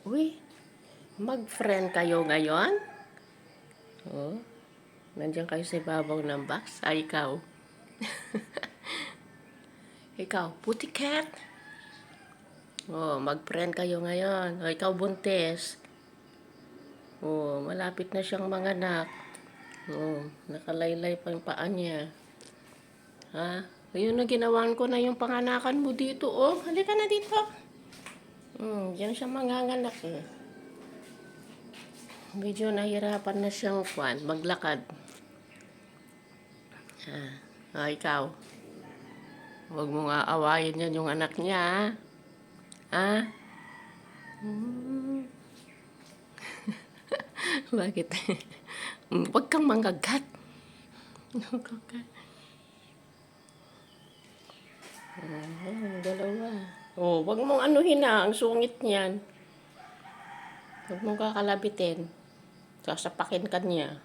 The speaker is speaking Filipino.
Uy, mag-friend kayo ngayon? Oh, nandiyan kayo sa ibabaw ng box. Ay, ikaw. Ikaw, Pussycat. Oh, mag-friend kayo ngayon. O, ikaw, buntis. Oh, malapit na siyang manganak. Oh, nakalaylay pa yung paa niya. Ha? Ayun na, ginawan ko na yung panganakan mo dito. Oh, halika na dito. Diyan siya manganganak eh. Medyo nahirapan na siyang maglakad. Ikaw. Huwag mo nga awayin yan yung anak niya, ha? Hmm. Bakit? Huwag kang manggagat. Dalawa. Huwag mong anuhin na, ang sungit niyan. Huwag mong kakalabitin. Sasapakin ka niya.